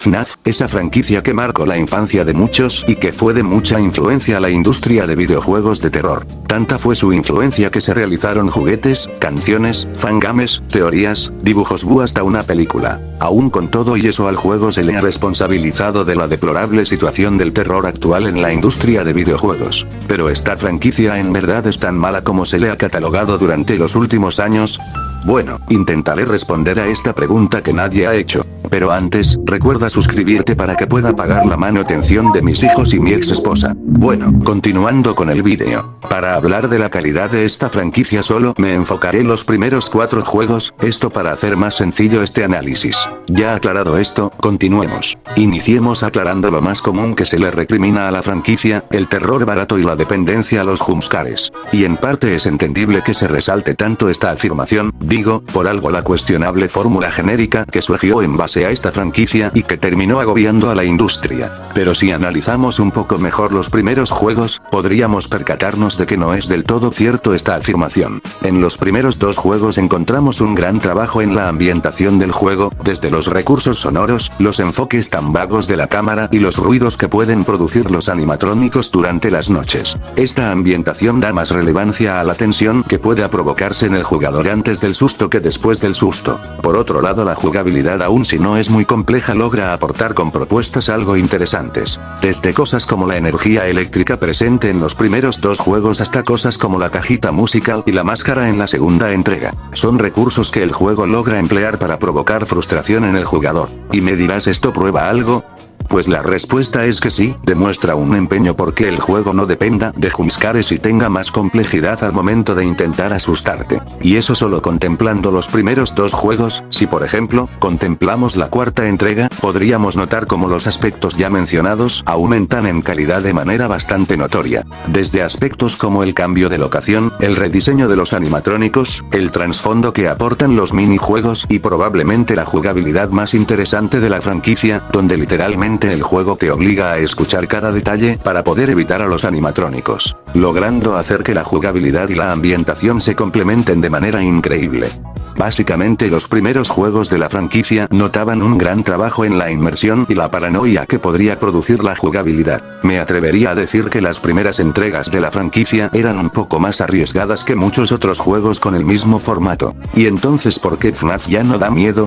FNAF, esa franquicia que marcó la infancia de muchos y que fue de mucha influencia a la industria de videojuegos de terror. Tanta fue su influencia que se realizaron juguetes, canciones, fangames, teorías, dibujos o hasta una película. Aún con todo y eso al juego se le ha responsabilizado de la deplorable situación del terror actual en la industria de videojuegos. Pero esta franquicia en verdad es tan mala como se le ha catalogado durante los últimos años. Bueno, intentaré responder a esta pregunta que nadie ha hecho. Pero antes, recuerda suscribirte para que pueda pagar la manutención de mis hijos y mi ex esposa. Bueno, continuando con el vídeo. Para hablar de la calidad de esta franquicia solo me enfocaré en los primeros 4 juegos, esto para hacer más sencillo este análisis. Ya aclarado esto, continuemos. Iniciemos aclarando lo más común que se le recrimina a la franquicia, el terror barato y la dependencia a los jumpscares. Y en parte es entendible que se resalte tanto esta afirmación, digo, por algo la cuestionable fórmula genérica que surgió en base a esta franquicia y que terminó agobiando a la industria. Pero si analizamos un poco mejor los primeros juegos, podríamos percatarnos de que no es del todo cierto esta afirmación. En los primeros 2 juegos encontramos un gran trabajo en la ambientación del juego, desde los recursos sonoros, los enfoques tan vagos de la cámara y los ruidos que pueden producir los animatrónicos durante las noches. Esta ambientación da más relevancia a la tensión que pueda provocarse en el jugador antes del susto que después del susto. Por otro lado, la jugabilidad, aun si no es muy compleja, logra aportar con propuestas algo interesantes. Desde cosas como la energía eléctrica presente en los primeros 2 juegos hasta cosas como la cajita musical y la máscara en la segunda entrega. Son recursos que el juego logra emplear para provocar frustración en el jugador. Y me dirás, ¿esto prueba algo? Pues la respuesta es que sí, demuestra un empeño porque el juego no dependa de jumpscares y tenga más complejidad al momento de intentar asustarte. Y eso solo contemplando los primeros 2 juegos. Si por ejemplo, contemplamos la 4ª entrega, podríamos notar cómo los aspectos ya mencionados aumentan en calidad de manera bastante notoria. Desde aspectos como el cambio de locación, el rediseño de los animatrónicos, el trasfondo que aportan los minijuegos y probablemente la jugabilidad más interesante de la franquicia, donde literalmente el juego te obliga a escuchar cada detalle para poder evitar a los animatrónicos, logrando hacer que la jugabilidad y la ambientación se complementen de manera increíble. Básicamente los primeros juegos de la franquicia notaban un gran trabajo en la inmersión y la paranoia que podría producir la jugabilidad. Me atrevería a decir que las primeras entregas de la franquicia eran un poco más arriesgadas que muchos otros juegos con el mismo formato. ¿Y entonces por qué FNAF ya no da miedo?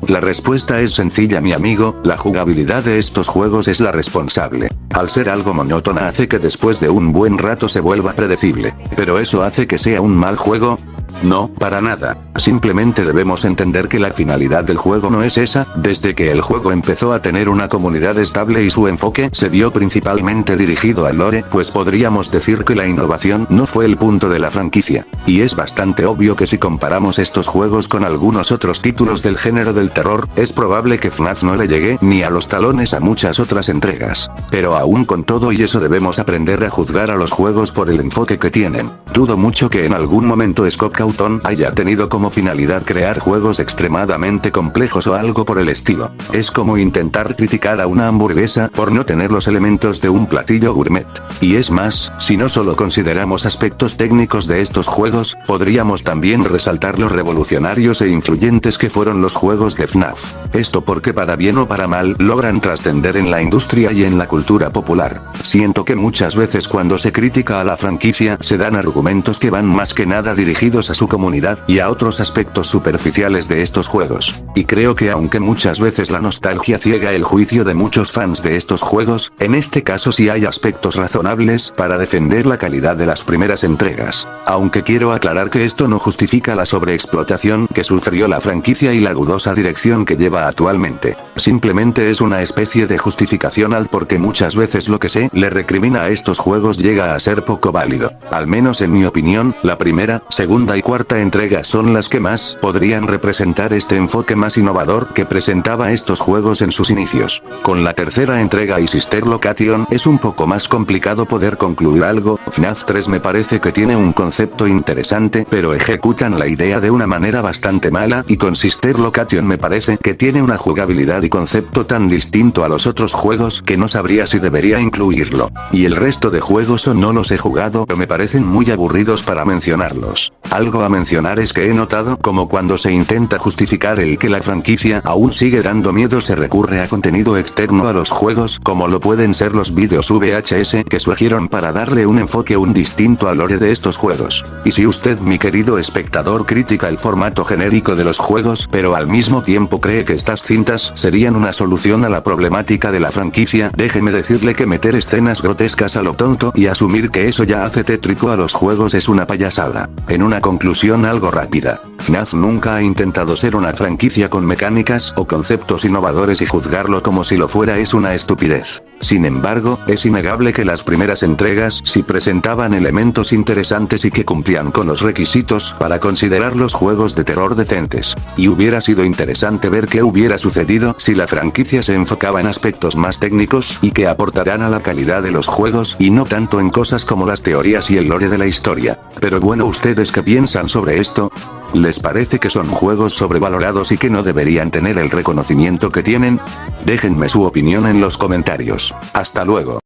La respuesta es sencilla, mi amigo, la jugabilidad de estos juegos es la responsable. Al ser algo monótona hace que después de un buen rato se vuelva predecible. ¿Pero eso hace que sea un mal juego? No, para nada. Simplemente debemos entender que la finalidad del juego no es esa. Desde que el juego empezó a tener una comunidad estable y su enfoque se vio principalmente dirigido al lore, pues podríamos decir que la innovación no fue el punto de la franquicia. Y es bastante obvio que si comparamos estos juegos con algunos otros títulos del género del terror, es probable que FNAF no le llegue ni a los talones a muchas otras entregas. Pero aún con todo y eso debemos aprender a juzgar a los juegos por el enfoque que tienen. Dudo mucho que en algún momento Scott Cawthon haya tenido como finalidad crear juegos extremadamente complejos o algo por el estilo. Es como intentar criticar a una hamburguesa por no tener los elementos de un platillo gourmet. Y es más, si no solo consideramos aspectos técnicos de estos juegos, podríamos también resaltar los revolucionarios e influyentes que fueron los juegos de FNAF. Esto porque para bien o para mal, logran trascender en la industria y en la cultura popular. Siento que muchas veces cuando se critica a la franquicia se dan argumentos que van más que nada dirigidos a su comunidad y a otros aspectos superficiales de estos juegos. Y creo que aunque muchas veces la nostalgia ciega el juicio de muchos fans de estos juegos, en este caso sí hay aspectos razonables para defender la calidad de las primeras entregas. Aunque quiero aclarar que esto no justifica la sobreexplotación que sufrió la franquicia y la dudosa dirección que lleva actualmente. Simplemente es una especie de justificación al por qué muchas veces lo que se le recrimina a estos juegos llega a ser poco válido. Al menos en mi opinión, la primera, segunda y 4ª entrega son las que más podrían representar este enfoque más innovador que presentaba estos juegos en sus inicios. Con la 3ª entrega y Sister Location es un poco más complicado poder concluir algo. FNAF 3 me parece que tiene un concepto interesante, pero ejecutan la idea de una manera bastante mala, y con Sister Location me parece que tiene una jugabilidad y concepto tan distinto a los otros juegos que no sabría si debería incluirlo. Y el resto de juegos o no los he jugado o me parecen muy aburridos para mencionarlos. Algo a mencionar es que he notado como cuando se intenta justificar el que la franquicia aún sigue dando miedo se recurre a contenido externo a los juegos como lo pueden ser los vídeos VHS que surgieron para darle un enfoque distinto al lore de estos juegos. Y si usted mi querido espectador critica el formato genérico de los juegos pero al mismo tiempo cree que estas cintas serían una solución a la problemática de la franquicia, déjeme decirle que meter escenas grotescas a lo tonto y asumir que eso ya hace tétrico a los juegos es una payasada. En una conclusión algo rápida, FNAF nunca ha intentado ser una franquicia con mecánicas o conceptos innovadores y juzgarlo como si lo fuera es una estupidez. Sin embargo, es innegable que las primeras entregas sí presentaban elementos interesantes y que cumplían con los requisitos para considerarlos juegos de terror decentes. Y hubiera sido interesante ver qué hubiera sucedido si la franquicia se enfocaba en aspectos más técnicos y que aportarán a la calidad de los juegos y no tanto en cosas como las teorías y el lore de la historia. Pero bueno, ¿ustedes qué piensan sobre esto? ¿Les parece que son juegos sobrevalorados y que no deberían tener el reconocimiento que tienen? Déjenme su opinión en los comentarios. Hasta luego.